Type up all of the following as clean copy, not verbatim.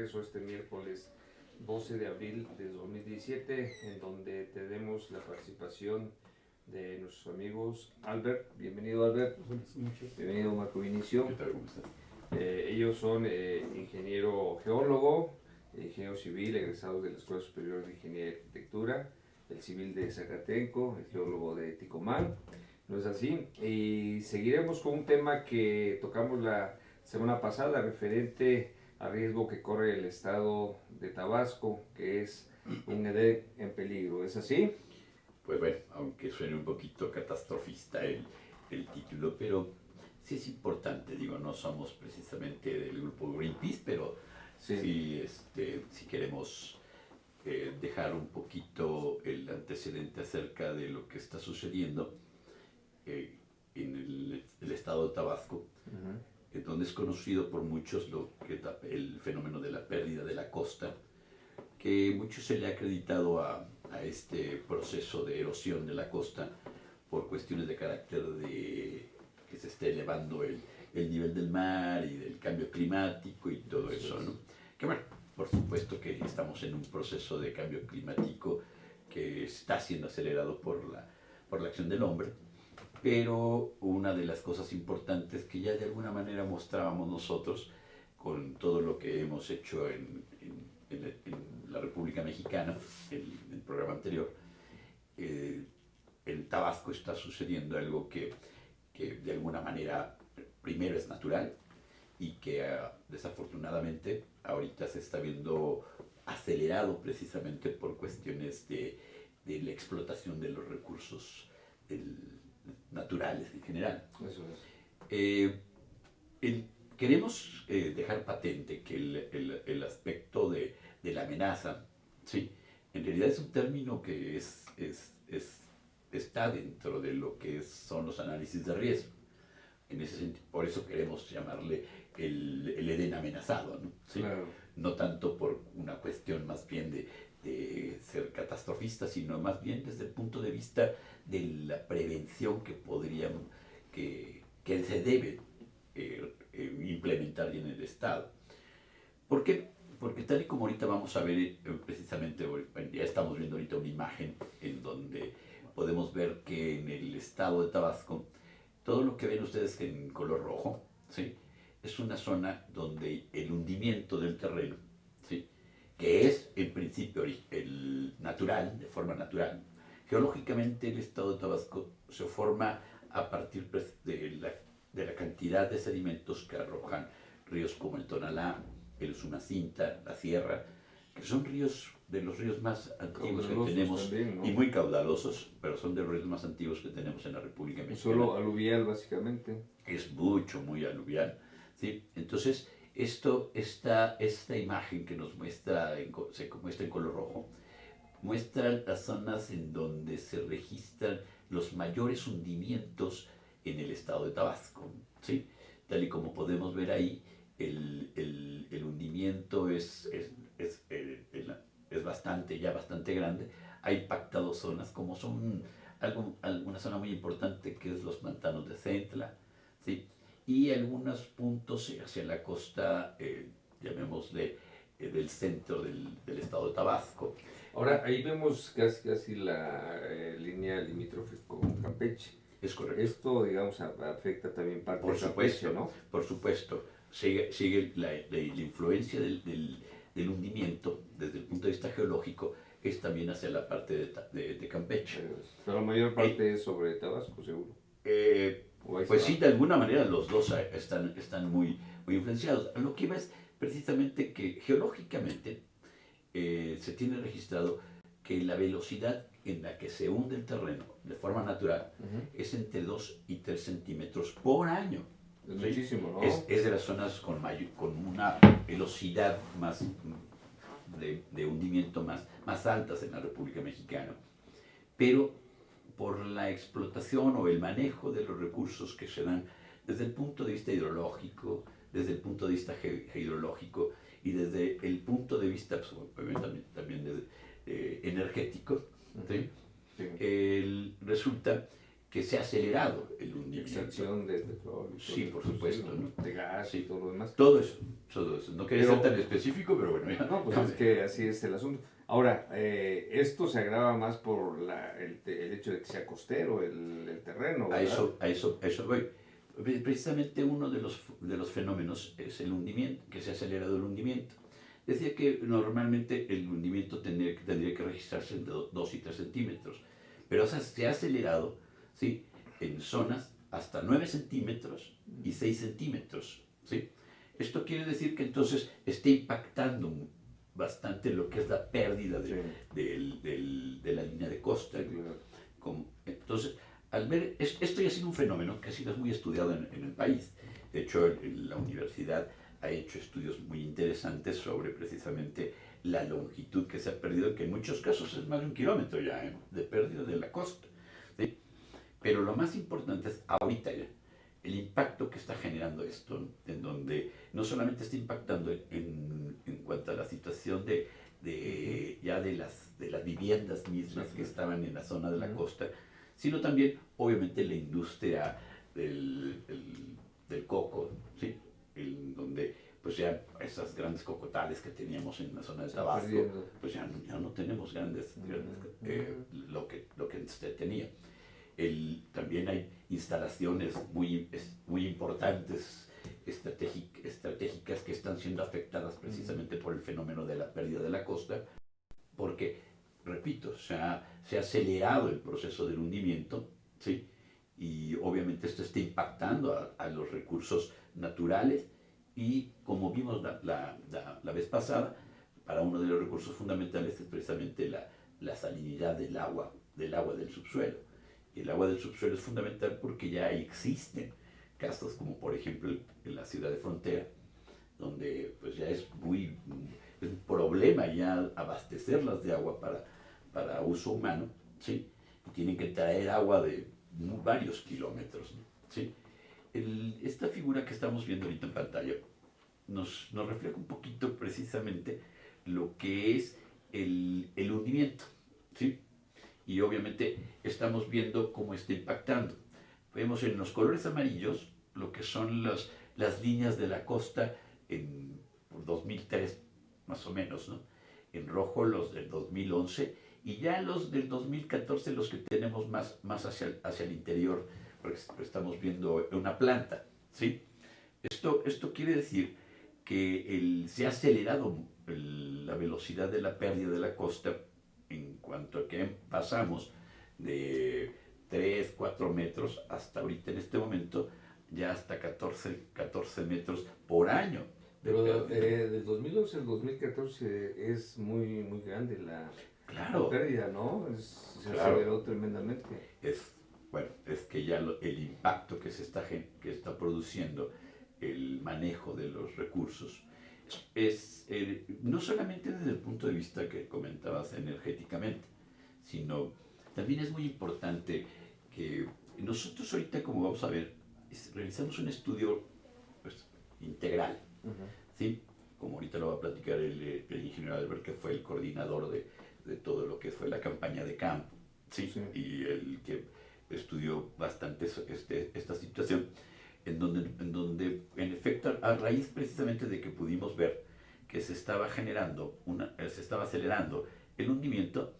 regreso este miércoles 12 de abril de 2017, en donde tenemos la participación de nuestros amigos. Albert, bienvenido Albert. Buenas noches. Bienvenido Marco Vinicio. ¿Qué tal? ¿Cómo estás? Ellos son ingeniero geólogo, ingeniero civil, egresados de la Escuela Superior de Ingeniería y Arquitectura, el civil de Zacatenco, el geólogo de Ticomán, ¿no es así? Y seguiremos con un tema que tocamos la semana pasada, referente al riesgo que corre el estado de Tabasco, que es un EDEC en peligro, ¿es así? Pues bueno, aunque suene un poquito catastrofista el título, pero sí es importante, digo, no somos precisamente del grupo Greenpeace, pero sí, si queremos dejar un poquito el antecedente acerca de lo que está sucediendo en el estado de Tabasco, donde es conocido por muchos el fenómeno de la pérdida de la costa, que mucho se le ha acreditado a este proceso de erosión de la costa por cuestiones de carácter de que se esté elevando el nivel del mar y del cambio climático y todo eso, ¿no? Que bueno, por supuesto que estamos en un proceso de cambio climático que está siendo acelerado por la acción del hombre, pero una de las cosas importantes que ya de alguna manera mostrábamos nosotros con todo lo que hemos hecho en la República Mexicana, el programa anterior, en Tabasco está sucediendo algo que de alguna manera primero es natural y que desafortunadamente ahorita se está viendo acelerado precisamente por cuestiones de la explotación de los recursos naturales en general. Eso es. Queremos dejar patente que el aspecto de la amenaza, sí, en realidad es un término que está dentro de lo que son los análisis de riesgo. En ese sentido, por eso queremos llamarle el Edén amenazado, ¿no? ¿Sí? Claro. No tanto por una cuestión más bien de ser catastrofista, sino más bien desde el punto de vista de la prevención que se debe implementar en el Estado. ¿Por qué? Porque tal y como ahorita vamos a ver, precisamente, ya estamos viendo ahorita una imagen en donde podemos ver que en el estado de Tabasco, todo lo que ven ustedes en color rojo, ¿sí?, es una zona donde el hundimiento del terreno, ¿sí?, que es en principio natural, de forma natural. Geológicamente el estado de Tabasco se forma a partir de la cantidad de sedimentos que arrojan ríos como el Tonalá, el Usumacinta, la Sierra, que son ríos de los ríos más antiguos que tenemos también, ¿no? Y muy caudalosos, pero son de los ríos más antiguos que tenemos en la República Mexicana. Solo aluvial básicamente. Es muy aluvial, ¿sí? Entonces, esta imagen que nos se muestra en color rojo, muestra las zonas en donde se registran los mayores hundimientos en el estado de Tabasco, ¿sí? Tal y como podemos ver ahí, el hundimiento es bastante grande. Ha impactado zonas como son alguna zona muy importante que es los pantanos de Centla, ¿sí?, y algunos puntos hacia la costa, llamémosle, del centro del estado de Tabasco. Ahora, ahí vemos casi la línea limítrofe con Campeche. Es correcto. Esto, digamos, afecta también parte Por de supuesto, Campeche, ¿no? Por supuesto. Sigue la influencia del hundimiento desde el punto de vista geológico, es también hacia la parte de Campeche. Pero la mayor parte es sobre Tabasco, seguro. Pues sí, de alguna manera los dos están muy influenciados. Lo que iba es precisamente que geológicamente se tiene registrado que la velocidad en la que se hunde el terreno de forma natural es entre 2 y 3 centímetros por año. Es muchísimo, ¿no? Es de las zonas con una velocidad más de hundimiento más altas en la República Mexicana. Pero por la explotación o el manejo de los recursos que se dan desde el punto de vista hidrológico, desde el punto de vista hidrológico y desde el punto de vista también energético, ¿sí? Sí. Resulta que se ha acelerado el hundimiento. Extracción de petróleo. Sí, por supuesto, ¿no? De gas sí. y todo lo demás. Todo eso, todo eso. No quería ser tan específico, pero bueno. Ya. No, pues es que así es el asunto. Ahora, esto se agrava más por el hecho de que sea costero el terreno, ¿verdad? A eso voy. Precisamente uno de los fenómenos es el hundimiento, que se ha acelerado el hundimiento. Decía que normalmente el hundimiento tendría que registrarse en 2 y 3 centímetros, pero o sea, se ha acelerado, ¿sí?, en zonas hasta 9 centímetros y 6 centímetros. ¿Sí? Esto quiere decir que entonces está impactando bastante lo que es la pérdida de la línea de costa. Sí, claro. Entonces, al ver, esto ya ha sido un fenómeno que ha sido muy estudiado en el país. De hecho, la universidad ha hecho estudios muy interesantes sobre precisamente la longitud que se ha perdido, que en muchos casos es más de 1 kilómetro ya, de pérdida de la costa. ¿Sí? Pero lo más importante es ahorita ya, el impacto que está generando esto, ¿no? En donde no solamente está impactando en cuanto a la situación de las viviendas mismas que estaban en la zona de la costa, sino también, obviamente, la industria del coco, ¿sí? Donde pues ya esas grandes cocotales que teníamos en la zona de Tabasco, pues ya no tenemos lo que se tenía. También hay instalaciones muy importantes, estratégicas, que están siendo afectadas precisamente por el fenómeno de la pérdida de la costa, porque, repito, se ha acelerado el proceso del hundimiento, ¿sí? Y obviamente esto está impactando a los recursos naturales, y como vimos la vez pasada, para uno de los recursos fundamentales es precisamente la salinidad del agua del subsuelo. Y el agua del subsuelo es fundamental porque ya existen casos como por ejemplo en la ciudad de Frontera, donde pues ya es un problema ya abastecerlas de agua para uso humano, ¿sí? Y tienen que traer agua de varios kilómetros, ¿no? ¿Sí? Esta figura que estamos viendo ahorita en pantalla nos refleja un poquito precisamente lo que es el hundimiento, ¿sí? Y obviamente estamos viendo cómo está impactando. Vemos en los colores amarillos lo que son las líneas de la costa por 2003, más o menos, ¿no? En rojo los del 2011, y ya los del 2014 los que tenemos más hacia el interior, porque estamos viendo una planta, ¿sí? Esto quiere decir que se ha acelerado la velocidad de la pérdida de la costa, en cuanto a que pasamos de 3, 4 metros hasta ahorita en este momento ya hasta 14 metros por año. Pero del 2011 al 2014 es muy, muy grande la pérdida, ¿no? Se aceleró tremendamente. Es que ya el impacto que está produciendo el manejo de los recursos no solamente desde el punto de vista que comentabas energéticamente, sino también es muy importante que nosotros ahorita, como vamos a ver, realizamos un estudio pues, integral, ¿sí? Como ahorita lo va a platicar el ingeniero Albert, que fue el coordinador de todo lo que fue la campaña de campo, ¿sí? Y el que estudió bastante esta situación, en donde en efecto, a raíz precisamente de que pudimos ver que se estaba acelerando el hundimiento,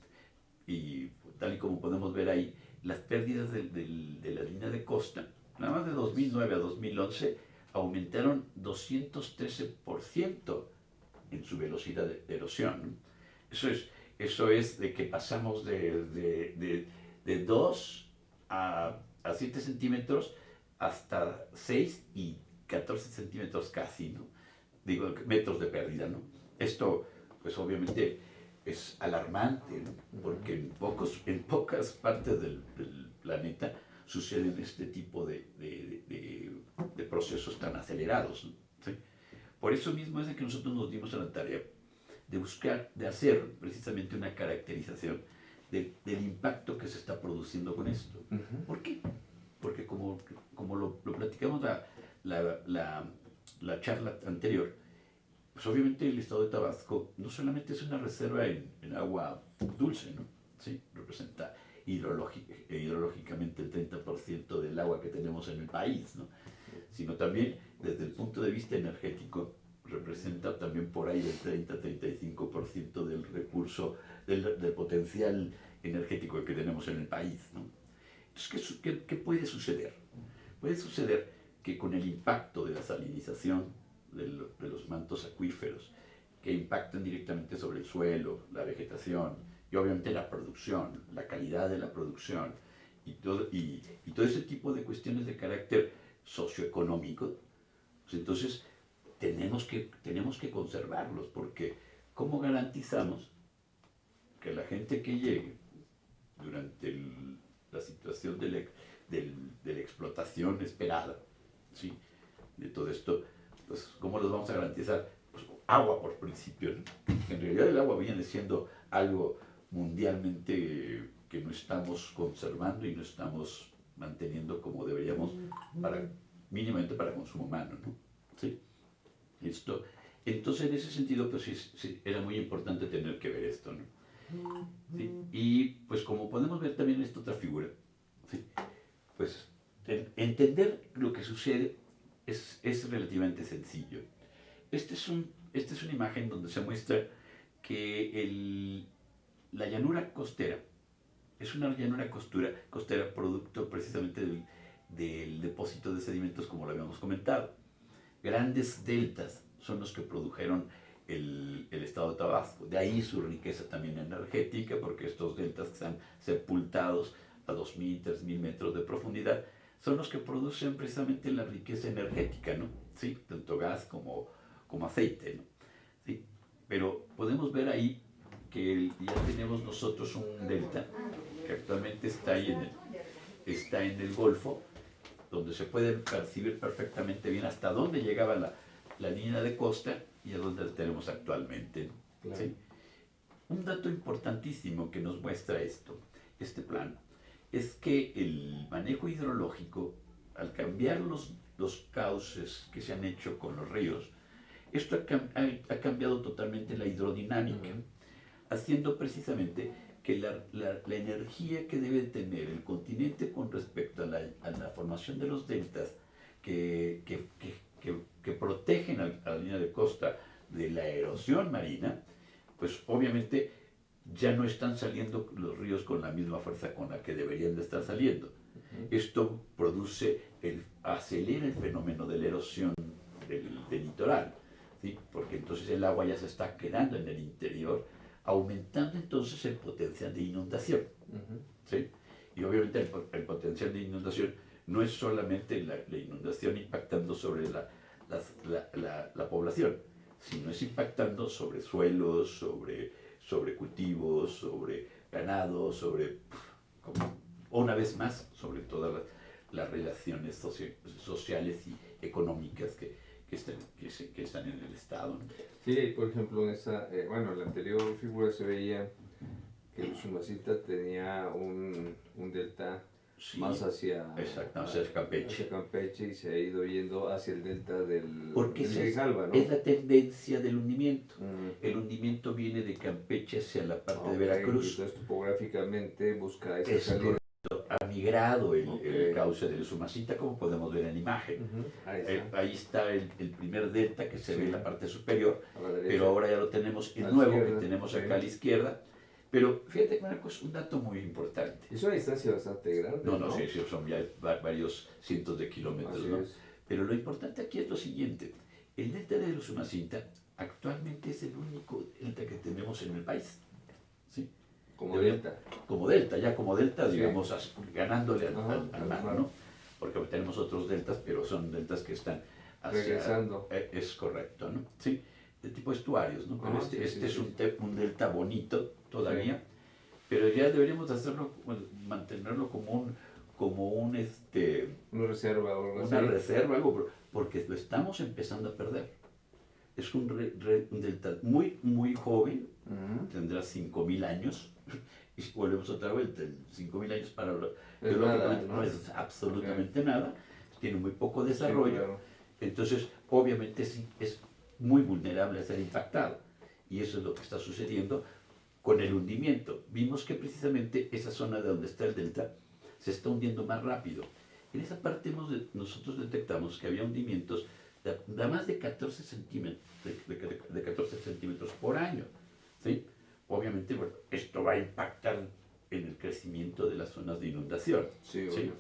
y tal y como podemos ver ahí, las pérdidas de la línea de costa, nada más de 2009 a 2011, aumentaron 213% en su velocidad de erosión. Eso es de que pasamos de 2 a 7 centímetros hasta 6 y 14 centímetros casi, ¿no? Digo, metros de pérdida, ¿no? Esto, pues obviamente es alarmante, ¿no? Porque en pocas partes del planeta suceden este tipo de procesos tan acelerados, ¿no? ¿Sí? Por eso mismo es de que nosotros nos dimos a la tarea de buscar, de hacer precisamente una caracterización del impacto que se está produciendo con esto. ¿Por qué? Porque como lo platicamos la charla anterior, pues obviamente el estado de Tabasco no solamente es una reserva en agua dulce, ¿no? ¿Sí? Representa hidrológicamente el 30% del agua que tenemos en el país, ¿no? Sino también desde el punto de vista energético representa también por ahí el 30-35% del recurso, del potencial energético que tenemos en el país, ¿no? Entonces, ¿qué puede suceder? Puede suceder que con el impacto de la salinización de los mantos acuíferos, que impactan directamente sobre el suelo, la vegetación y obviamente la producción, la calidad de la producción y todo ese tipo de cuestiones de carácter socioeconómico, pues entonces tenemos que conservarlos, porque ¿cómo garantizamos que la gente que llegue durante la situación de la explotación esperada, ¿sí?, de todo esto, pues cómo los vamos a garantizar? Pues agua por principio, ¿no? En realidad el agua viene siendo algo mundialmente que no estamos conservando y no estamos manteniendo como deberíamos mínimamente para consumo humano, ¿no? ¿Sí? Esto, entonces en ese sentido pues sí, era muy importante tener que ver esto, ¿no? ¿Sí? Y pues como podemos ver también en esta otra figura, ¿sí?, pues entender lo que sucede es relativamente sencillo. Esta es una imagen donde se muestra que la llanura costera es una llanura costera producto precisamente del depósito de sedimentos, como lo habíamos comentado. Grandes deltas son los que produjeron el estado de Tabasco. De ahí su riqueza también energética, porque estos deltas que están sepultados a 2.000, 3.000 metros de profundidad son los que producen precisamente la riqueza energética, ¿no? ¿Sí? Tanto gas como aceite, ¿no? ¿Sí? Pero podemos ver ahí que ya tenemos nosotros un delta que actualmente está en el Golfo, donde se puede percibir perfectamente bien hasta dónde llegaba la línea de costa y a dónde la tenemos actualmente, ¿no? Claro. ¿Sí? Un dato importantísimo que nos muestra este plano, es que el manejo hidrológico, al cambiar los cauces que se han hecho con los ríos, esto ha cambiado totalmente la hidrodinámica, haciendo precisamente que la energía que debe tener el continente con respecto a la formación de los deltas que protegen a la línea de costa de la erosión marina, pues obviamente ya no están saliendo los ríos con la misma fuerza con la que deberían de estar saliendo. Esto acelera el fenómeno de la erosión del litoral, ¿sí?, porque entonces el agua ya se está quedando en el interior, aumentando entonces el potencial de inundación, ¿sí? Y obviamente el potencial de inundación no es solamente la inundación impactando sobre la población, sino es impactando sobre suelos, sobre cultivos, sobre ganado, una vez más, sobre todas las relaciones sociales y económicas que están en el Estado, ¿no? Sí, por ejemplo, en la anterior figura se veía que Usumacinta tenía un delta, sí, más hacia Campeche, y se ha ido yendo hacia el delta del Grijalva, ¿no? Es la tendencia del hundimiento. El hundimiento viene de Campeche hacia la parte de Veracruz. Entonces topográficamente busca esa salida. Ha migrado el cauce del Usumacinta, como podemos ver en la imagen. Ahí está el primer delta que se ve en la parte superior, pero ahora ya lo tenemos el nuevo que tenemos acá a la izquierda. Pero fíjate una cosa, un dato muy importante. Es una distancia bastante grande. No, sí, son ya varios cientos de kilómetros, ¿no? Pero lo importante aquí es lo siguiente: el delta del Usumacinta actualmente es el único delta que tenemos en el país, ¿sí? Como delta, sí, digamos, ganándole al mar, ¿no? Porque tenemos otros deltas, pero son deltas que están regresando. Es correcto, ¿no? Sí, de tipo estuarios, ¿no? Pero es un delta bonito todavía, pero ya deberíamos hacerlo, mantenerlo como una reserva o algo así. Una reserva, porque lo estamos empezando a perder. Es un delta muy, muy joven, tendrá 5.000 años, y si volvemos otra vez, 5.000 años para biológicamente no es absolutamente nada, tiene muy poco desarrollo, sí, claro. Entonces obviamente es muy vulnerable a ser impactado, y eso es lo que está sucediendo con el hundimiento. Vimos que precisamente esa zona de donde está el delta se está hundiendo más rápido. En esa parte nosotros detectamos que había hundimientos de más de 14 centímetros, de 14 centímetros por año. ¿Sí? Obviamente, bueno, esto va a impactar en el crecimiento de las zonas de inundación. Sí, ¿Sí?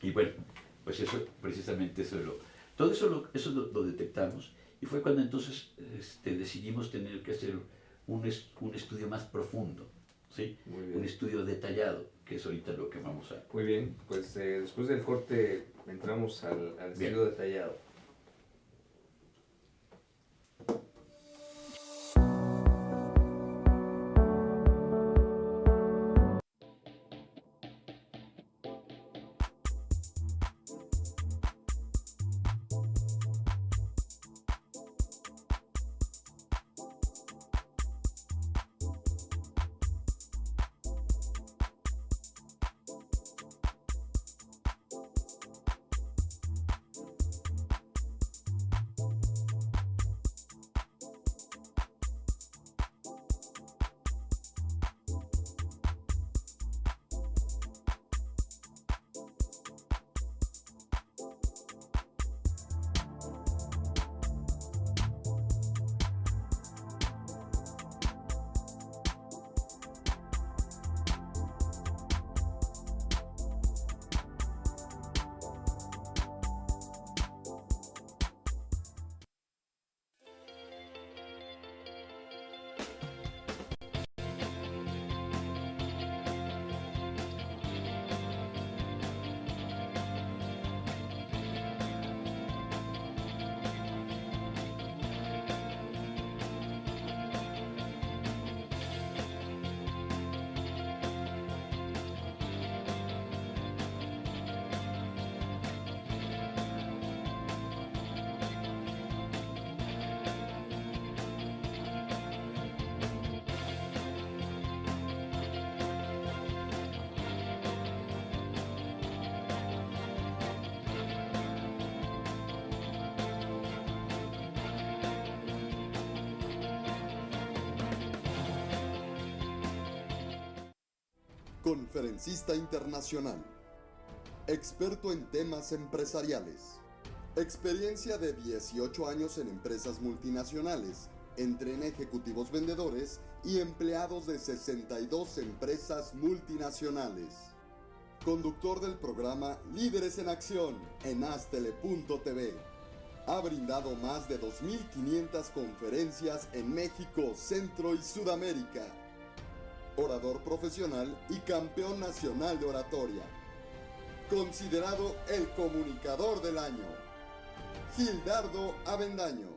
Y bueno, pues eso, precisamente todo eso lo detectamos, y fue cuando entonces decidimos tener que hacer un estudio más profundo, ¿sí? Un estudio detallado, que es ahorita lo que vamos a... Muy bien, pues después del corte entramos al estudio detallado. Conferencista internacional, experto en temas empresariales, experiencia de 18 años en empresas multinacionales, entrena ejecutivos vendedores y empleados de 62 empresas multinacionales. Conductor del programa Líderes en Acción en Astele.tv. Ha brindado más de 2.500 conferencias en México, Centro y Sudamérica. Orador profesional y campeón nacional de oratoria. Considerado el comunicador del año. Gildardo Avendaño.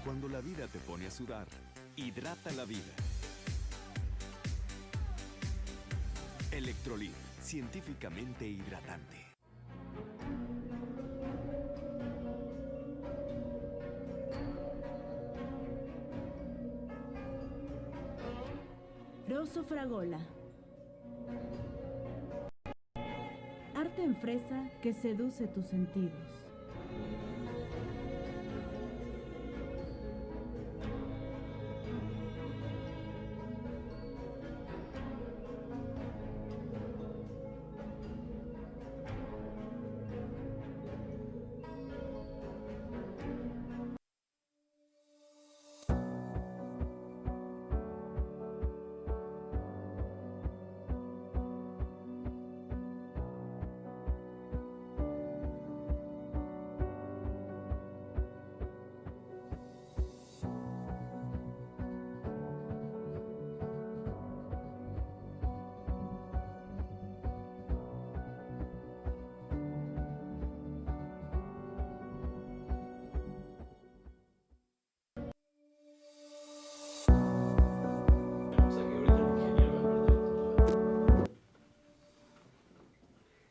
Cuando la vida te pone a sudar, hidrata la vida. Electrolit, científicamente hidratante. Rosso Fragola. Arte en fresa que seduce tus sentidos.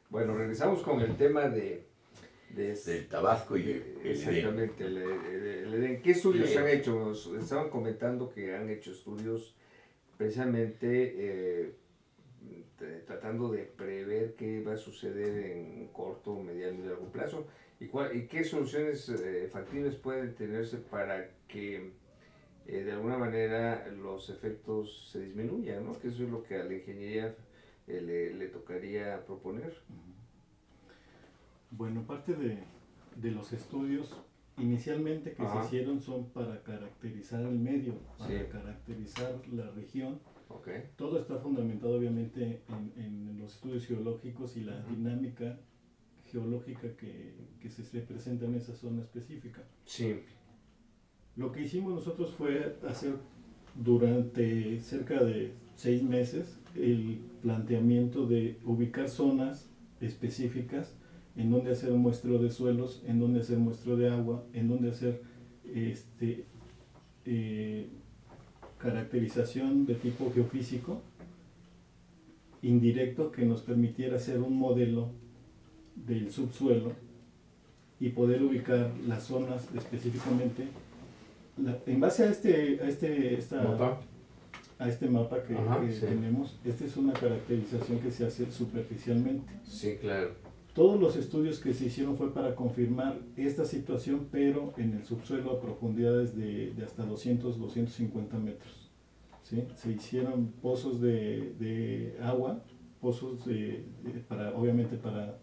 Bueno, regresamos con el tema del Tabasco y el exactamente, el Edén. ¿Qué estudios han hecho? Nos estaban comentando que han hecho estudios precisamente tratando de prever qué va a suceder en corto, mediano y largo plazo y qué soluciones factibles pueden tenerse para que de alguna manera los efectos se disminuyan, ¿no? Que eso es lo que a la ingeniería le tocaría proponer. Bueno, parte de los estudios inicialmente que se hicieron son para caracterizar el medio, para caracterizar la región. Okay. Todo está fundamentado obviamente en los estudios geológicos y la dinámica geológica que se presenta en esa zona específica. Sí. Lo que hicimos nosotros fue hacer durante cerca de 6 meses el planteamiento de ubicar zonas específicas en donde hacer un muestreo de suelos, en donde hacer muestreo de agua, en donde hacer caracterización de tipo geofísico indirecto que nos permitiera hacer un modelo del subsuelo y poder ubicar las zonas específicamente. En base a este mapa que tenemos, esta es una caracterización que se hace superficialmente. Sí, claro. Todos los estudios que se hicieron fue para confirmar esta situación, pero en el subsuelo a profundidades de hasta 200-250 metros. ¿Sí? Se hicieron pozos de agua, pozos obviamente para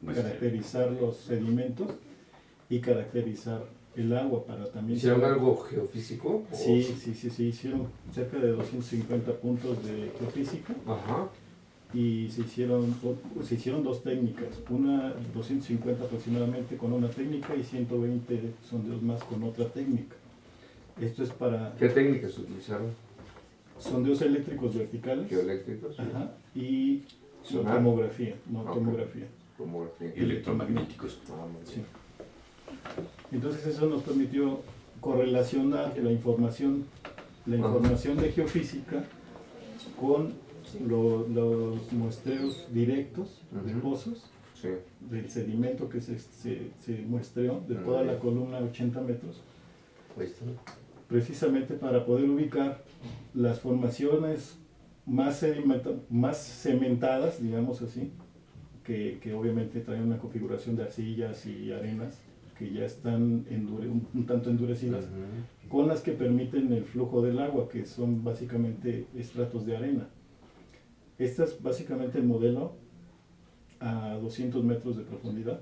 caracterizar los sedimentos y caracterizar el agua para también... ¿Hicieron algo geofísico? Sí, hicieron cerca de 250 puntos de geofísica. Ajá. Y se hicieron 2 técnicas, una 250 aproximadamente con una técnica y 120 sondeos más con otra técnica. Esto es para... ¿Qué técnicas utilizaron? Sondeos eléctricos verticales. Geoeléctricos. Ajá, y tomografía. Y electromagnéticos. Sí. Entonces eso nos permitió correlacionar la información de geofísica con los muestreos directos de pozos, del sedimento que se muestreó de toda la columna 80 metros, precisamente para poder ubicar las formaciones más cementadas, digamos así, que obviamente traen una configuración de arcillas y arenas que ya están un tanto endurecidas, con las que permiten el flujo del agua, que son básicamente estratos de arena. Este es básicamente el modelo a 200 metros de profundidad,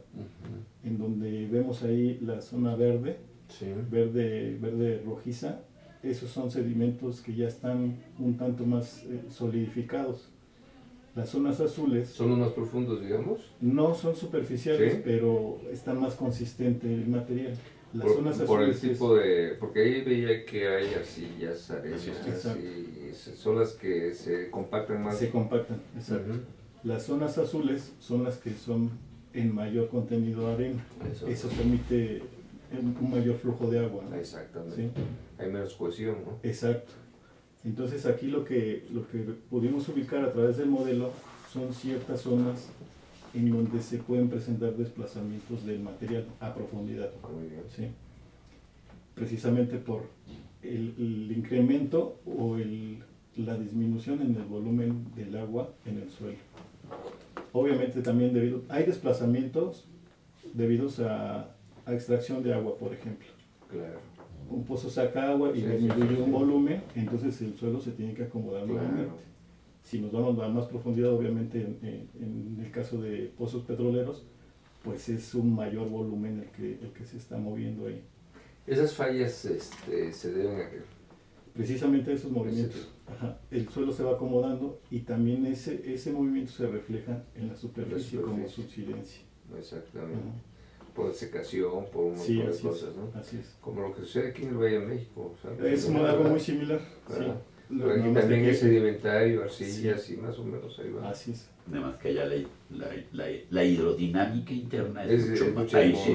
en donde vemos ahí la zona verde, verde rojiza. Esos son sedimentos que ya están un tanto más solidificados. Las zonas azules... ¿Son los más profundos, digamos? No son superficiales, pero está más consistente el material. Las zonas azules... Por el tipo de... Porque ahí veía que hay arcillas, arenas, y son las que se compactan más. Se compactan, exacto. Las zonas azules son las que son en mayor contenido de arena. Eso permite un mayor flujo de agua, ¿no? Exactamente. ¿Sí? Hay menos cohesión, ¿no? Exacto. Entonces aquí lo que pudimos ubicar a través del modelo son ciertas zonas en donde se pueden presentar desplazamientos del material a profundidad. Muy bien. ¿Sí? Precisamente por el incremento o la disminución en el volumen del agua en el suelo. Obviamente también hay desplazamientos debidos a extracción de agua, por ejemplo. Claro. Un pozo saca agua y disminuye un volumen, entonces el suelo se tiene que acomodar nuevamente. Si nos vamos a más profundidad, obviamente en el caso de pozos petroleros, pues es un mayor volumen el que se está moviendo ahí. ¿Esas fallas se deben a qué? Precisamente a esos movimientos. El suelo se va acomodando y también ese movimiento se refleja en la superficie como subsidencia. Exactamente. Por secación, por un montón de cosas, ¿no? Así es. Como lo que sucede aquí en el Valle de México, ¿sabes? Es algo muy similar. Claro. Sí. Pero aquí también es sedimentario, arcillas y más o menos ahí va. Así es. Nada más que allá la hidrodinámica interna es mucho más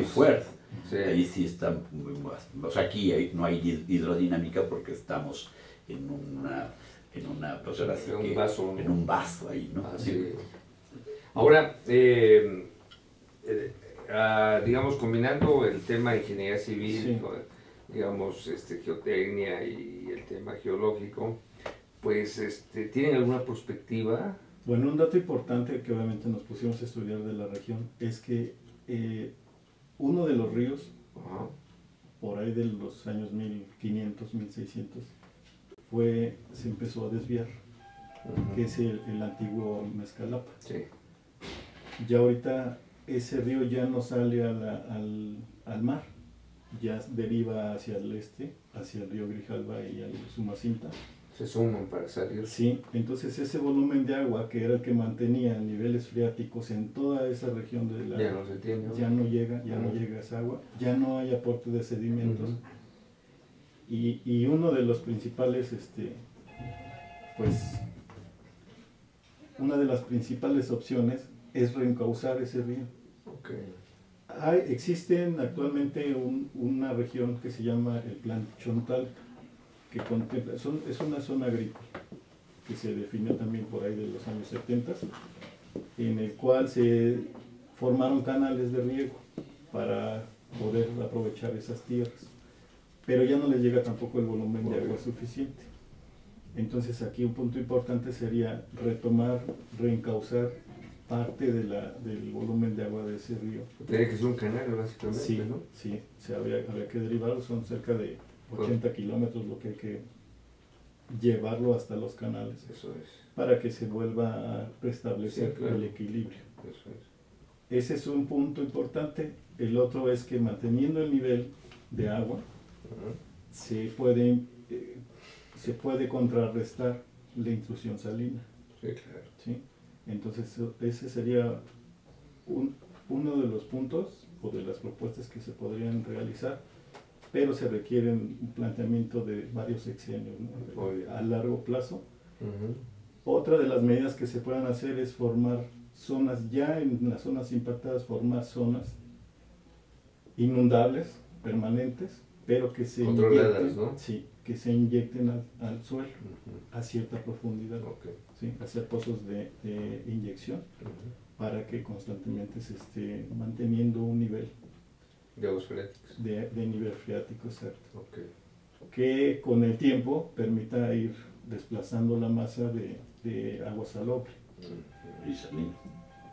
fuerte. Sí. Ahí sí está muy más. O sea, aquí no hay hidrodinámica porque estamos en una pues ahora sí en un vaso, ¿no? En un vaso ahí, ¿no? Sí. Ahora, digamos, combinando el tema de ingeniería civil, con, digamos, geotecnia y el tema geológico, pues, ¿tienen alguna perspectiva? Bueno, un dato importante que obviamente nos pusimos a estudiar de la región es que uno de los ríos, Ajá. por ahí de los años 1500, 1600, se empezó a desviar, que es el antiguo Mezcalapa. Sí. Ya ahorita ese río ya no sale al mar, ya deriva hacia el este, hacia el río Grijalva y al Sumacinta. Se suman para salir. Sí, entonces ese volumen de agua que era el que mantenía niveles freáticos en toda esa región de la... Ya no se tiene. Ya no llega esa agua, ya no hay aporte de sedimentos. Y uno de los principales, una de las principales opciones es reencauzar ese río. Okay. Existen actualmente una región que se llama el Plan Chontal, que contempla, es una zona agrícola que se definió también por ahí de los años 70, en el cual se formaron canales de riego para poder aprovechar esas tierras, pero ya no les llega tampoco el volumen de agua suficiente. Entonces aquí un punto importante sería retomar, reencauzar parte del volumen de agua de ese río. Tiene que ser un canal, básicamente, Sí, ¿no? sí, habría que derivarlo, son cerca de 80 kilómetros lo que hay que llevarlo hasta los canales. Eso es. Para que se vuelva a restablecer Sí, claro. el equilibrio. Eso es. Ese es un punto importante. El otro es que manteniendo el nivel de agua se puede contrarrestar la intrusión salina. Sí, claro. ¿Sí? Entonces ese sería uno de los puntos o de las propuestas que se podrían realizar, pero se requiere un planteamiento de varios sexenios, ¿no? A largo plazo. Otra de las medidas que se puedan hacer es formar zonas, ya en las zonas impactadas, formar zonas inundables, permanentes, pero que se controladas, inyecten, ¿no? sí, que se inyecten al suelo a cierta profundidad, Okay. ¿sí? Hacer pozos de inyección para que constantemente se esté manteniendo un nivel De aguas freáticas. de nivel freático, exacto, Okay. que con el tiempo permita ir desplazando la masa de agua salobre. Y salina.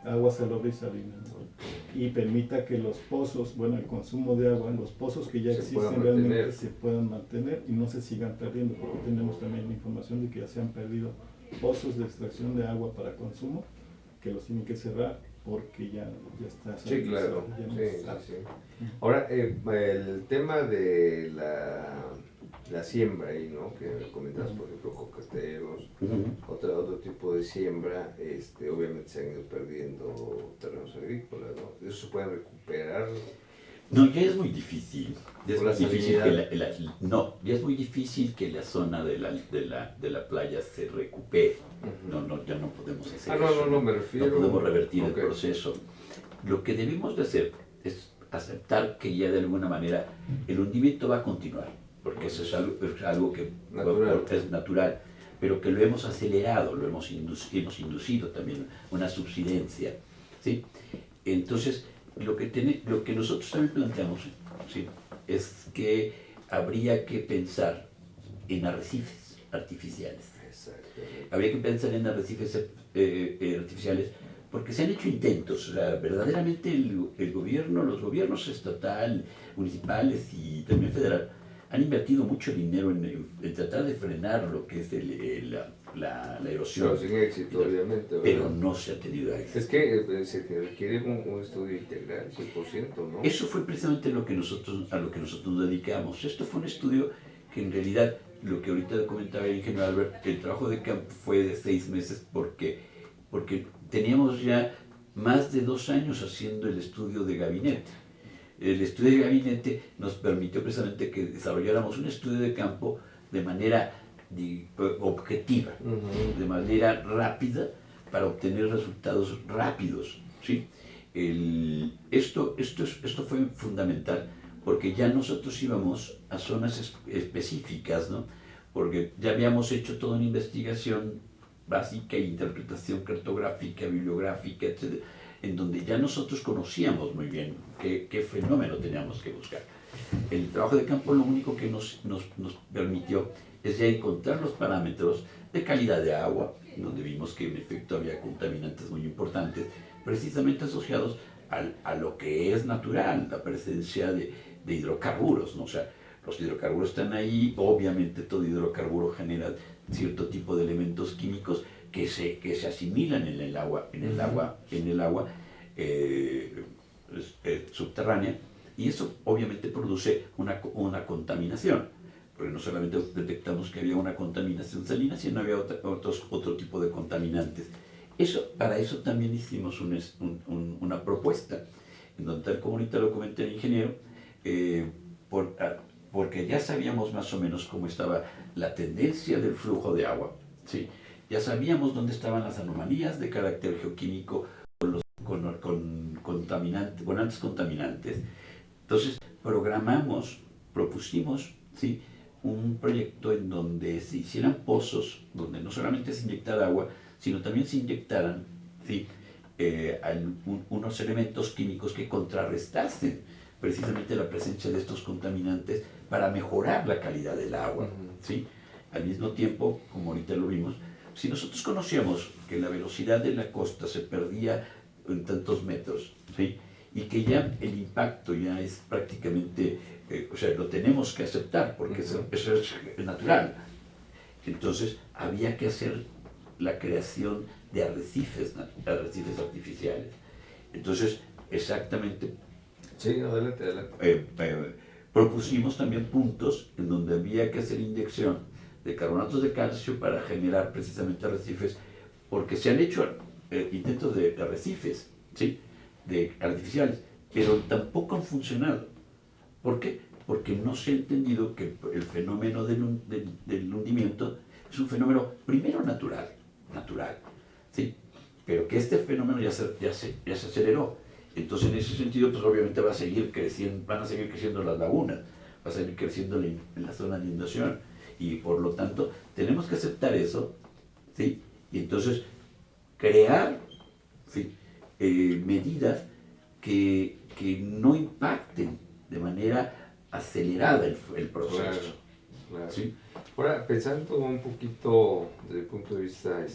Agua salobre y salina, ¿no? Y permita que los pozos, bueno, el consumo de agua, los pozos que ya Se existen puedan realmente mantener. se puedan mantener y no se sigan perdiendo, porque tenemos también la información de que ya se han perdido pozos de extracción de agua para consumo, que los tienen que cerrar porque ya está Sí, salinizado, claro. ya no Sí, es sí, agua. sí. Ahora, el tema de la siembra ahí, ¿no? Que comentabas, por ejemplo, cocoteros, otro tipo de siembra, obviamente se han ido perdiendo terrenos agrícolas, ¿no? ¿Eso se puede recuperar? No, ya es muy difícil. Ya es Por la muy difícil salinidad. ya es muy difícil que la zona de la playa se recupere. Ya no podemos hacer eso. No, me refiero... No podemos revertir Okay. el proceso. Lo que debemos de hacer es aceptar que ya de alguna manera el hundimiento va a continuar, porque eso es algo que es natural, pero que lo hemos acelerado, lo hemos inducido también, una subsidencia, ¿sí? Entonces, lo que nosotros también planteamos, ¿sí?, es que habría que pensar en arrecifes artificiales. Habría que pensar en arrecifes artificiales, porque se han hecho intentos. O sea, verdaderamente el gobierno, los gobiernos estatal, municipales y también federal han invertido mucho dinero en tratar de frenar lo que es la erosión. Pero sin éxito, obviamente. ¿Verdad? Pero no se ha tenido éxito. Es que se requiere un estudio integral, 100%, ¿no? Eso fue precisamente a lo que nosotros nos dedicamos. Esto fue un estudio que en realidad, lo que ahorita comentaba el ingeniero Albert, el trabajo de campo fue de 6 meses porque teníamos ya más de 2 años haciendo el estudio de gabinete. El estudio de gabinete nos permitió precisamente que desarrolláramos un estudio de campo de manera objetiva, de manera rápida, para obtener resultados rápidos, ¿sí? Esto fue fundamental, porque ya nosotros íbamos a zonas específicas, ¿no? Porque ya habíamos hecho toda una investigación básica, interpretación cartográfica, bibliográfica, etc. en donde ya nosotros conocíamos muy bien qué fenómeno teníamos que buscar. El trabajo de campo lo único que nos permitió es ya encontrar los parámetros de calidad de agua, donde vimos que en efecto había contaminantes muy importantes, precisamente asociados a lo que es natural, la presencia de hidrocarburos, ¿no? O sea, los hidrocarburos están ahí, obviamente todo hidrocarburo genera cierto tipo de elementos químicos que se asimilan en el agua subterránea, y eso obviamente produce una contaminación, porque no solamente detectamos que había una contaminación salina, sino había otro tipo de contaminantes. Para eso también hicimos una propuesta, en donde, tal como ahorita lo comenté el ingeniero, porque ya sabíamos más o menos cómo estaba la tendencia del flujo de agua, ¿sí? Ya sabíamos dónde estaban las anomalías de carácter geoquímico con altos contaminantes. Entonces propusimos, ¿sí?, un proyecto en donde se hicieran pozos, donde no solamente se inyectara agua, sino también se inyectaran, ¿sí?, unos elementos químicos que contrarrestasen precisamente la presencia de estos contaminantes para mejorar la calidad del agua, ¿sí? Al mismo tiempo, como ahorita lo vimos, si nosotros conocíamos que la velocidad de la costa se perdía en tantos metros, ¿sí?, y que ya el impacto ya es prácticamente, o sea, lo tenemos que aceptar porque eso es natural. Entonces había que hacer la creación de arrecifes artificiales. Entonces, exactamente, sí, adelante. Propusimos también puntos en donde había que hacer inyección de carbonatos de calcio para generar precisamente arrecifes, porque se han hecho intentos de arrecifes, ¿sí?, artificiales, pero tampoco han funcionado. ¿Por qué? Porque no se ha entendido que el fenómeno del hundimiento es un fenómeno primero natural, ¿sí?, pero que este fenómeno ya se aceleró. Entonces, en ese sentido, pues obviamente van a seguir creciendo las lagunas, va a seguir creciendo en la zona de inundación, y por lo tanto tenemos que aceptar eso, ¿sí?, y entonces crear, ¿sí?, medidas que no impacten de manera acelerada el proceso. Claro. ¿Sí? Ahora, pensando un poquito desde el punto de vista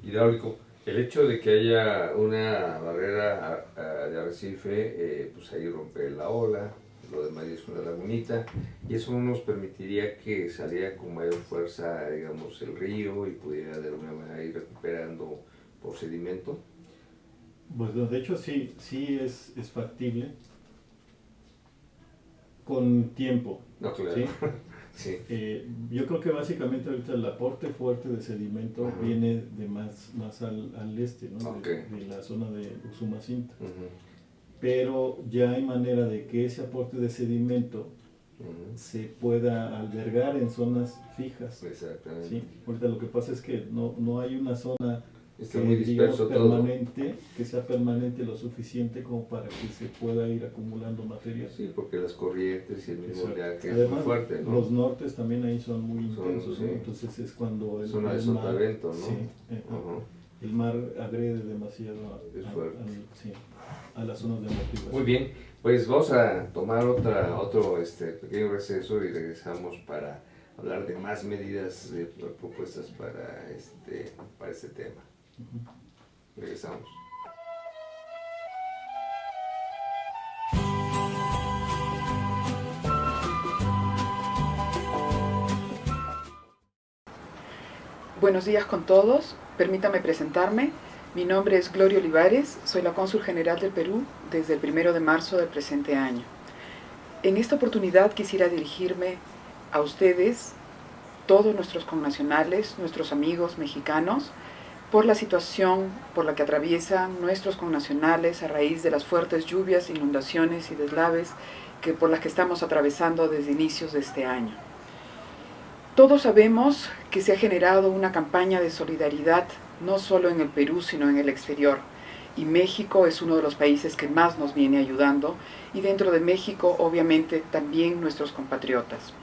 hidráulico, el hecho de que haya una barrera de arrecife, pues ahí rompe la ola, lo demás es una lagunita, y eso nos permitiría que saliera con mayor fuerza, digamos, el río, y pudiera de alguna manera ir recuperando por sedimento. Bueno, de hecho sí es factible con tiempo. No, claro. ¿Sí? Sí. Yo creo que básicamente ahorita el aporte fuerte de sedimento viene de más al este, ¿no? Okay. De la zona de Usumacinta. Uh-huh. Pero ya hay manera de que ese aporte de sedimento se pueda albergar en zonas fijas. Exactamente. ¿Sí? Ahorita lo que pasa es que no hay una zona está muy disperso permanente, que sea permanente lo suficiente como para que se pueda ir acumulando material. Sí, porque las corrientes y el mismo oleaje es además, muy fuerte, ¿no? Los nortes también ahí son muy intensos, sí. ¿no? Entonces es cuando el zona de sotavento, ¿no? Sí, el mar agrede demasiado a las zonas de amortiguación. Muy bien, pues vamos a tomar otro pequeño receso y regresamos para hablar de más medidas propuestas para este tema. Regresamos. Buenos días con todos. Permítame presentarme. Mi nombre es Gloria Olivares. Soy la cónsul general del Perú desde el 1 de marzo del presente año. En esta oportunidad quisiera dirigirme a ustedes, todos nuestros connacionales, nuestros amigos mexicanos, por la situación por la que atraviesan nuestros connacionales a raíz de las fuertes lluvias, inundaciones y deslaves por las que estamos atravesando desde inicios de este año. Todos sabemos que se ha generado una campaña de solidaridad no solo en el Perú, sino en el exterior, y México es uno de los países que más nos viene ayudando, y dentro de México, obviamente, también nuestros compatriotas.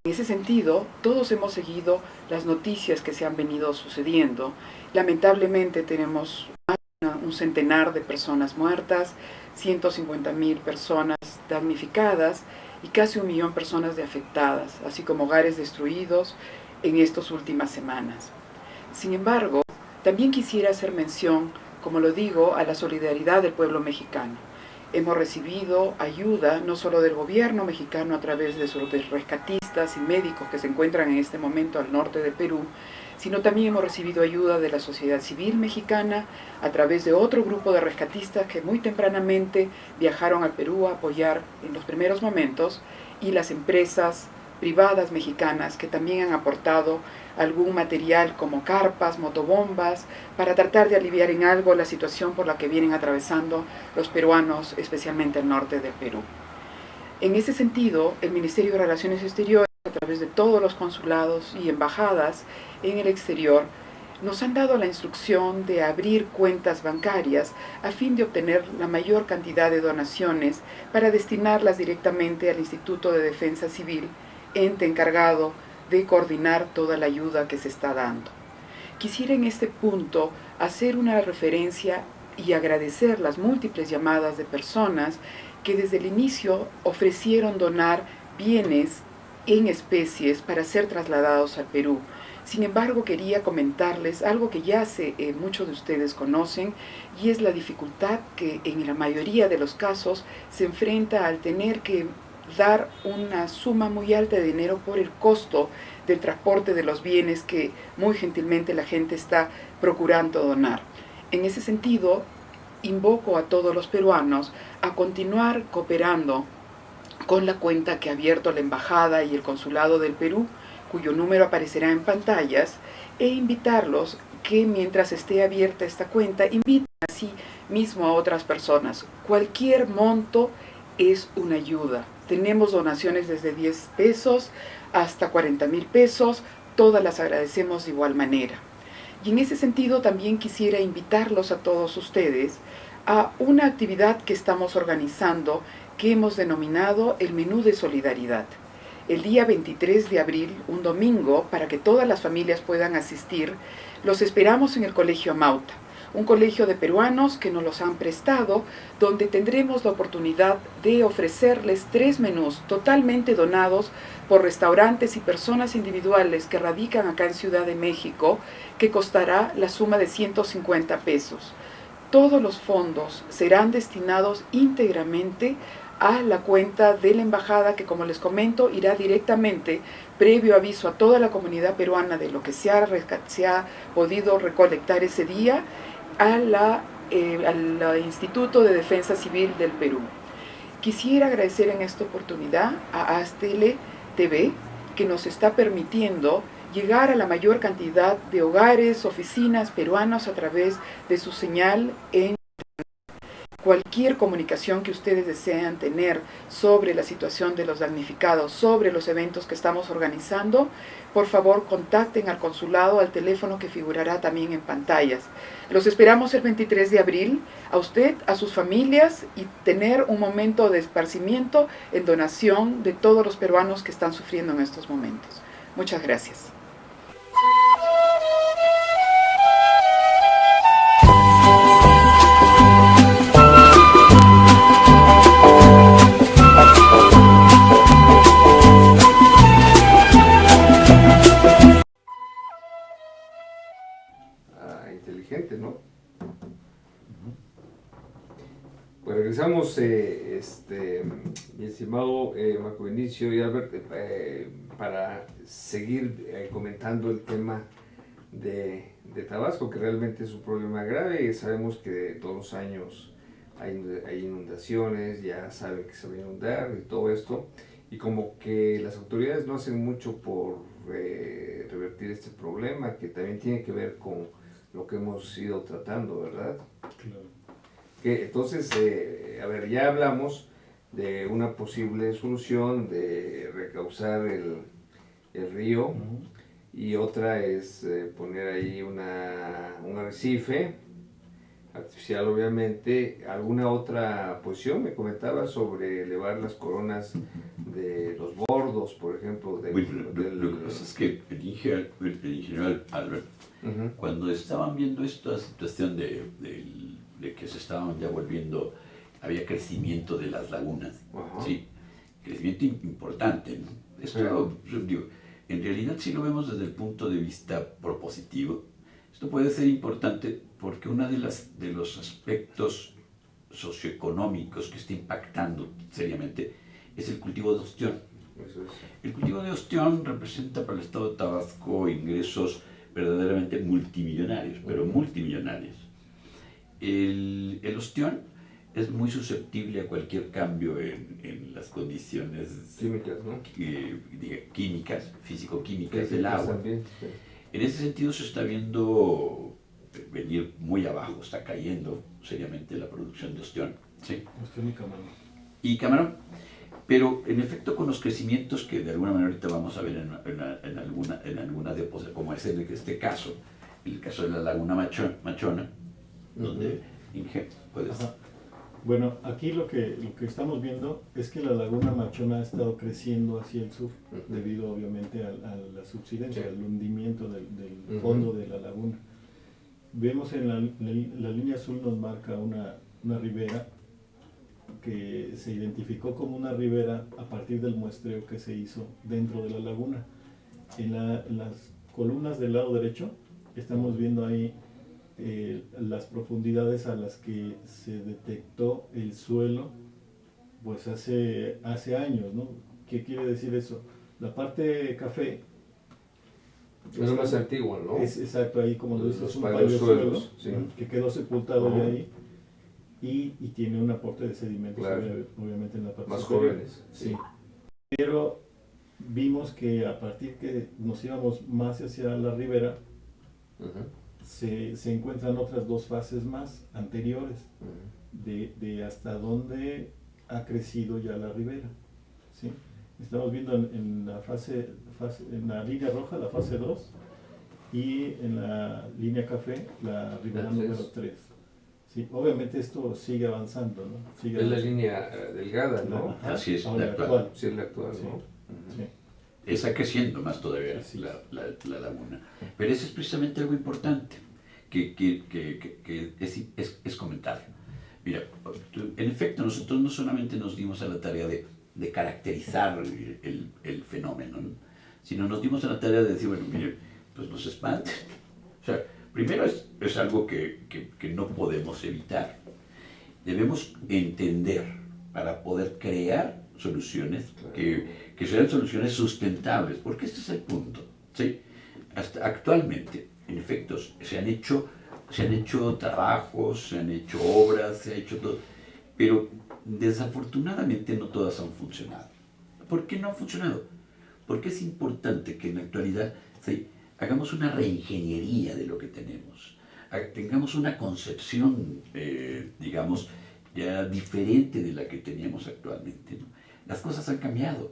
En ese sentido, todos hemos seguido las noticias que se han venido sucediendo. Lamentablemente tenemos más un centenar de personas muertas, 150.000 personas damnificadas y casi 1 millón de personas afectadas, así como hogares destruidos en estas últimas semanas. Sin embargo, también quisiera hacer mención, como lo digo, a la solidaridad del pueblo mexicano. Hemos recibido ayuda no solo del gobierno mexicano a través de sus rescatistas y médicos que se encuentran en este momento al norte del Perú, sino también hemos recibido ayuda de la sociedad civil mexicana a través de otro grupo de rescatistas que muy tempranamente viajaron al Perú a apoyar en los primeros momentos, y las empresas privadas mexicanas que también han aportado algún material como carpas, motobombas, para tratar de aliviar en algo la situación por la que vienen atravesando los peruanos, especialmente el norte del Perú. En ese sentido, el Ministerio de Relaciones Exteriores, a través de todos los consulados y embajadas en el exterior, nos han dado la instrucción de abrir cuentas bancarias a fin de obtener la mayor cantidad de donaciones para destinarlas directamente al Instituto de Defensa Civil, ente encargado de coordinar toda la ayuda que se está dando. Quisiera en este punto hacer una referencia y agradecer las múltiples llamadas de personas que desde el inicio ofrecieron donar bienes en especies para ser trasladados al Perú. Sin embargo, quería comentarles algo que ya muchos de ustedes conocen, y es la dificultad que en la mayoría de los casos se enfrenta al tener que dar una suma muy alta de dinero por el costo del transporte de los bienes que muy gentilmente la gente está procurando donar. En ese sentido, invoco a todos los peruanos a continuar cooperando con la cuenta que ha abierto la Embajada y el Consulado del Perú, cuyo número aparecerá en pantallas, e invitarlos que mientras esté abierta esta cuenta, inviten así mismo a otras personas. Cualquier monto es una ayuda. Tenemos donaciones desde 10 pesos hasta 40,000 pesos, todas las agradecemos de igual manera. Y en ese sentido también quisiera invitarlos a todos ustedes a una actividad que estamos organizando que hemos denominado el Menú de Solidaridad. El día 23 de abril, un domingo, para que todas las familias puedan asistir, los esperamos en el Colegio Amauta, un colegio de peruanos que nos los han prestado, donde tendremos la oportunidad de ofrecerles 3 menús totalmente donados por restaurantes y personas individuales que radican acá en Ciudad de México, que costará la suma de 150 pesos. Todos los fondos serán destinados íntegramente a la cuenta de la embajada, que, como les comento, irá directamente, previo aviso a toda la comunidad peruana de lo que se ha podido recolectar ese día, al Instituto de Defensa Civil del Perú. Quisiera agradecer en esta oportunidad a Astele TV, que nos está permitiendo llegar a la mayor cantidad de hogares, oficinas peruanos a través de su señal en cualquier comunicación que ustedes desean tener sobre la situación de los damnificados, sobre los eventos que estamos organizando. Por favor, contacten al consulado al teléfono que figurará también en pantallas. Los esperamos el 23 de abril, a usted, a sus familias, y tener un momento de esparcimiento en donación de todos los peruanos que están sufriendo en estos momentos. Muchas gracias. Inteligente, ¿no? Pues regresamos, mi estimado Marco Vinicio y Albert, para seguir comentando el tema de Tabasco, que realmente es un problema grave. Sabemos que todos los años hay inundaciones, ya saben que se va a inundar y todo esto, y como que las autoridades no hacen mucho por revertir este problema, que también tiene que ver con lo que hemos ido tratando, ¿verdad? Claro. Que entonces, ya hablamos de una posible solución de recauzar el río, y otra es poner ahí un arrecife artificial, obviamente. ¿Alguna otra posición? Me comentaba sobre elevar las coronas de los bordos, por ejemplo. Lo que pasa es que el ingeniero Albert, cuando estaban viendo esta situación del de que se estaban ya volviendo, había crecimiento de las lagunas, ¿sí? Crecimiento importante, ¿no? Esto, digo, en realidad, si lo vemos desde el punto de vista propositivo, esto puede ser importante porque uno de los aspectos socioeconómicos que está impactando seriamente es el cultivo de ostión. El cultivo de ostión representa para el estado de Tabasco ingresos verdaderamente multimillonarios, pero multimillonarios. El ostión es muy susceptible a cualquier cambio en las condiciones químicas, ¿no? Químicas, físico-químicas del agua. También, sí. En ese sentido se está viendo venir muy abajo, está cayendo seriamente la producción de ostión, ¿sí? Ostión y camarón. Y camarón, pero en efecto con los crecimientos que de alguna manera ahorita vamos a ver en alguna deposición, como es en este caso, el caso de la laguna Machona, donde Inge, puedes... Ajá. Bueno, aquí lo que estamos viendo es que la laguna Machona ha estado creciendo hacia el sur, debido obviamente a la subsidencia, al hundimiento del fondo de la laguna. Vemos en la línea azul nos marca una ribera que se identificó como una ribera a partir del muestreo que se hizo dentro de la laguna. En las columnas del lado derecho estamos viendo ahí las profundidades a las que se detectó el suelo pues hace años, ¿no? ¿Qué quiere decir eso? La parte café es más antigua, ¿no? Es exacto, ahí como lo dices, es un paleosuelo, sí, que quedó sepultado de ahí y tiene un aporte de sedimentos, claro, obviamente en la parte más superior. jóvenes. Sí. Pero vimos que a partir que nos íbamos más hacia la ribera, se encuentran otras dos fases más anteriores de hasta dónde ha crecido ya la ribera, ¿sí? Estamos viendo en la en la línea roja la fase 2 y en la línea café la ribera número 3. Sí, obviamente esto sigue avanzando, ¿no? Sigue es la avanzando. línea delgada, ¿no? Ajá, Así es, ahora la actual. Sí, es la actual, Sí. ¿no? Sí. Está creciendo más todavía Sí. la laguna. Pero eso es precisamente algo importante que es comentar. Mira, en efecto, nosotros no solamente nos dimos a la tarea de caracterizar el fenómeno, ¿no? Sino nos dimos a la tarea de decir, bueno, mire, pues nos espanta. O sea, primero es algo que no podemos evitar. Debemos entender para poder crear soluciones que sean soluciones sustentables, porque este es el punto, ¿sí? Hasta actualmente, en efecto, se han hecho trabajos, se han hecho obras, se ha hecho todo, pero desafortunadamente no todas han funcionado. ¿Por qué no han funcionado? Porque es importante que en la actualidad, ¿sí?, hagamos una reingeniería de lo que tenemos, tengamos una concepción, digamos, ya diferente de la que teníamos actualmente, ¿no? Las cosas han cambiado,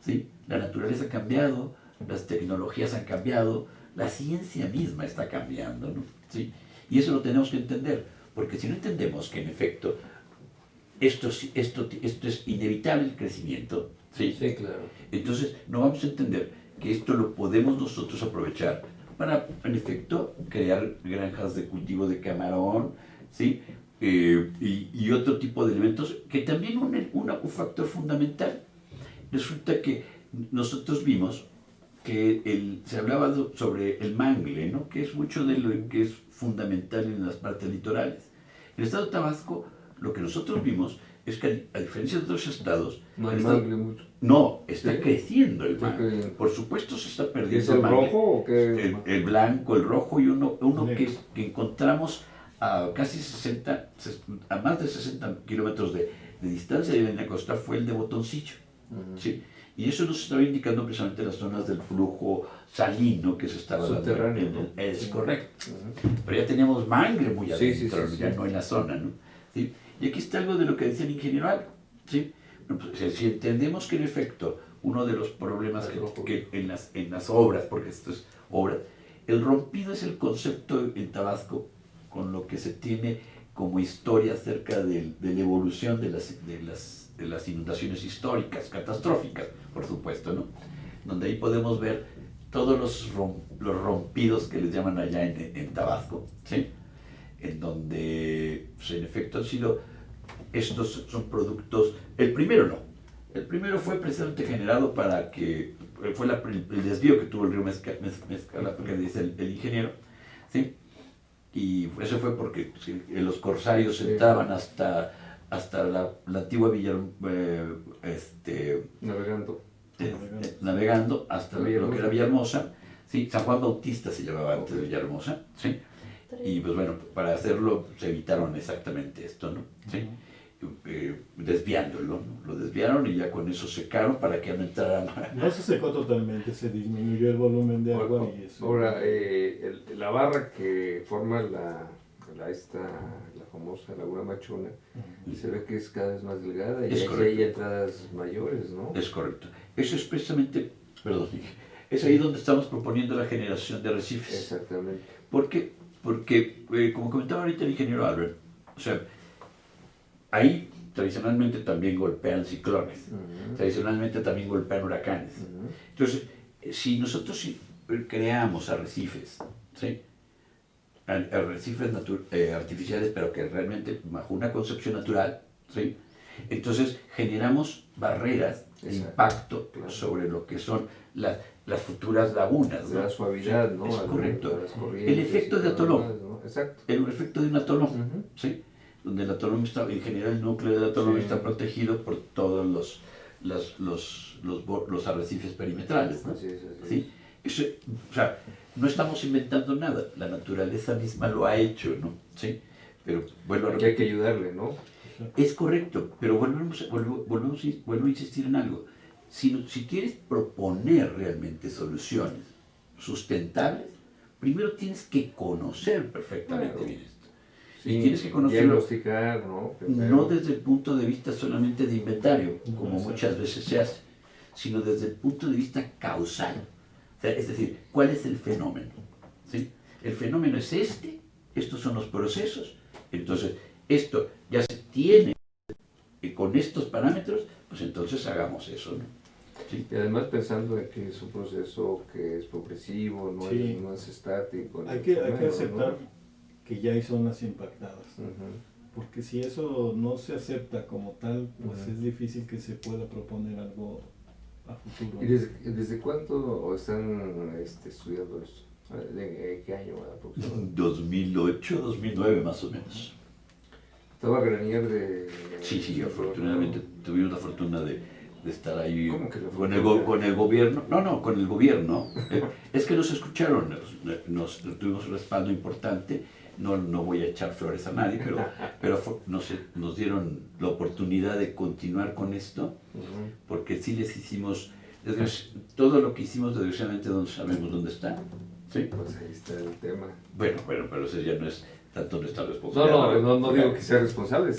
¿sí? La naturaleza ha cambiado, las tecnologías han cambiado, la ciencia misma está cambiando, ¿no? ¿Sí? Y eso lo tenemos que entender, porque si no entendemos que en efecto esto es inevitable el crecimiento, ¿sí? Sí, claro. Entonces no vamos a entender que esto lo podemos nosotros aprovechar para, en efecto, crear granjas de cultivo de camarón, ¿sí? Y otro tipo de elementos que también un factor fundamental. Resulta que nosotros vimos que se hablaba sobre el mangle, ¿no?, que es mucho de lo que es fundamental en las partes litorales. En el estado de Tabasco, lo que nosotros vimos es que, a diferencia de otros estados, No hay mangle mucho. no, está ¿Sí? creciendo el Está mangle. creciendo. Por supuesto se está ¿Es perdiendo el mangle. rojo o qué? El blanco, el rojo y uno Negro. que encontramos a casi a más de 60 kilómetros de distancia de la costa fue el de Botoncillo. ¿Sí? Y eso nos estaba indicando precisamente las zonas del flujo salino que se estaba dando. Subterráneo, ¿no? Es correcto. Pero ya teníamos mangle muy Sí, adentro, sí, ya sí. no en la zona, ¿no? ¿Sí? Y aquí está algo de lo que decía el ingeniero Al, ¿sí? Bueno, pues, si entendemos que en efecto uno de los problemas que en las obras, porque esto es obra, el rompido es el concepto en Tabasco con lo que se tiene como historia acerca de la evolución de las inundaciones históricas, catastróficas, por supuesto, ¿no? Donde ahí podemos ver todos los rompidos que les llaman allá en Tabasco, ¿sí? en donde pues, en efecto han sido, estos son productos, el primero no, el primero fue precisamente generado para que, fue el desvío que tuvo el río Mezcala, porque dice el ingeniero, ¿sí? Y eso fue porque sí, los corsarios entraban hasta la antigua Villa, navegando hasta lo que era Villahermosa, ¿sí? San Juan Bautista se llamaba antes de Villahermosa, ¿sí? Y pues bueno, para hacerlo se evitaron exactamente esto, ¿no? ¿Sí? Desviándolo, ¿no? Lo desviaron y ya con eso secaron para que no entraran. No se secó totalmente, se disminuyó el volumen de agua y eso. Ahora, la barra que forma la famosa Laguna Machona, se ve que es cada vez más delgada y aquí hay entradas mayores, ¿no? Es correcto. Eso es precisamente, perdón, es ahí donde estamos proponiendo la generación de arrecifes. Exactamente. ¿Por qué? Porque, como comentaba ahorita el ingeniero Albert, o sea, ahí tradicionalmente también golpean ciclones, tradicionalmente también golpean huracanes. Entonces, si nosotros creamos arrecifes, ¿sí? Arrecifes artificiales, pero que realmente bajo una concepción natural, ¿sí? Entonces generamos barreras de impacto sobre lo que son las futuras lagunas, ¿no? La suavidad, ¿no? Es correcto. El efecto de atolón, ¿no? Exacto. El efecto de un atolón, ¿sí? Donde el atolón está, en general el núcleo del atolón está protegido por todos los arrecifes perimetrales, ¿no? ¿Sí? Eso, o sea, no estamos inventando nada, la naturaleza misma lo ha hecho, ¿no? ¿Sí? Pero vuelvo a repetir, hay que ayudarle, ¿no? Es correcto, pero vuelvo a insistir en algo. Si quieres proponer realmente soluciones sustentables, primero tienes que conocer perfectamente bien esto. Sí, y tienes que conocerlo, diagnosticar, ¿no? No desde el punto de vista solamente de inventario, como muchas veces se hace, sino desde el punto de vista causal. O sea, es decir, ¿cuál es el fenómeno? ¿Sí? El fenómeno es estos son los procesos, entonces esto ya se tiene con estos parámetros, pues entonces hagamos eso, ¿no? ¿Sí? Y además pensando en que es un proceso que es progresivo, no es estático. Hay que aceptar, ¿no?, que ya hay zonas impactadas, porque si eso no se acepta como tal, pues es difícil que se pueda proponer algo a futuro. ¿Y desde cuándo están estudiando esto? ¿En qué año aproximadamente? 2008, 2009 más o menos. ¿Estaba Granier de...? Sí, afortunadamente tuvimos la fortuna de estar ahí con el gobierno. No, con el gobierno. Es que nos escucharon, tuvimos un respaldo importante. No voy a echar flores a nadie, pero nos dieron la oportunidad de continuar con esto, porque sí les hicimos, todo lo que hicimos desgraciadamente no sabemos dónde está. ¿Sí? Pues ahí está el tema. Bueno, pero eso ya no es tanto nuestra responsabilidad. No digo que sean responsables,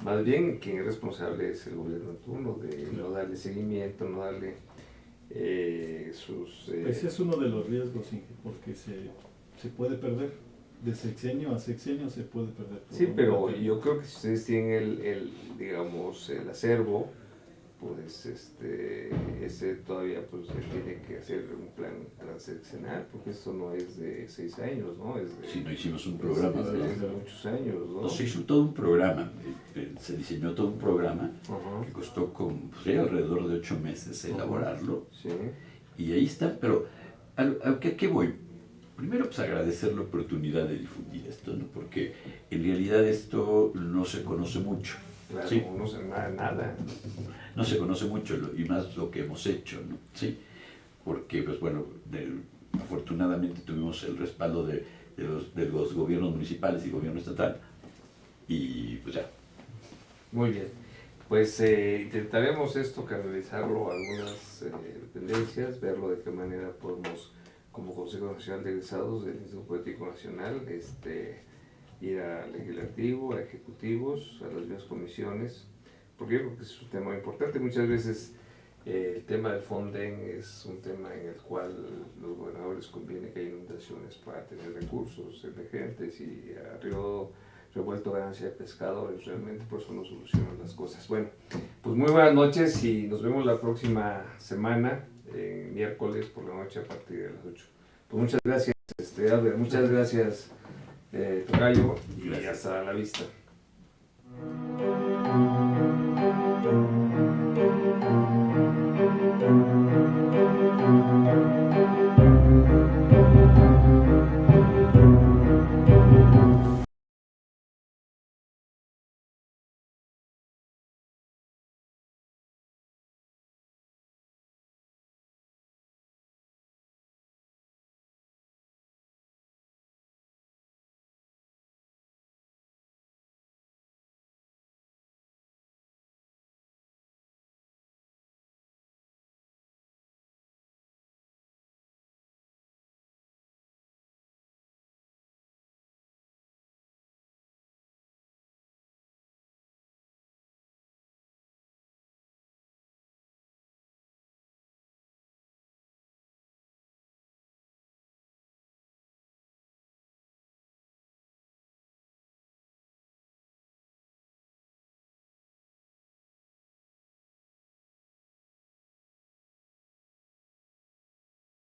más bien quien es responsable es el gobierno en turno, de no darle seguimiento, no darle Ese es uno de los riesgos, porque se puede perder. De sexenio a sexenio se puede perder. Sí, pero yo creo que si ustedes tienen el acervo, pues ese todavía pues tiene que hacer un plan transeccional, porque esto no es de 6 años, ¿no? Sí, no hicimos un programa. Es de muchos años, ¿no? No, se hizo todo un programa, se diseñó todo un programa que costó alrededor de 8 meses elaborarlo. Sí. Y ahí está, pero ¿a qué voy? Primero, pues agradecer la oportunidad de difundir esto, ¿no? Porque en realidad esto no se conoce mucho. Claro, ¿sí? No se nada. No se conoce mucho, y más lo que hemos hecho, ¿no? ¿Sí? Porque, pues bueno, afortunadamente tuvimos el respaldo de los gobiernos municipales y gobierno estatal, y pues ya. Muy bien. Pues intentaremos esto, canalizarlo a algunas dependencias, verlo de qué manera podemos, como Consejo Nacional de Egresados del Instituto Politécnico Nacional, ir al legislativo, a ejecutivos, a las mismas comisiones, porque yo creo que es un tema importante. Muchas veces el tema del Fonden es un tema en el cual los gobernadores conviene que haya inundaciones para tener recursos emergentes, y a río revuelto ganancia de pescadores, realmente por eso no solucionan las cosas. Bueno, pues muy buenas noches y nos vemos la próxima semana, miércoles por la noche a partir de las 8. Pues muchas gracias, Albert, muchas gracias tocayo, y Gracias. hasta la vista.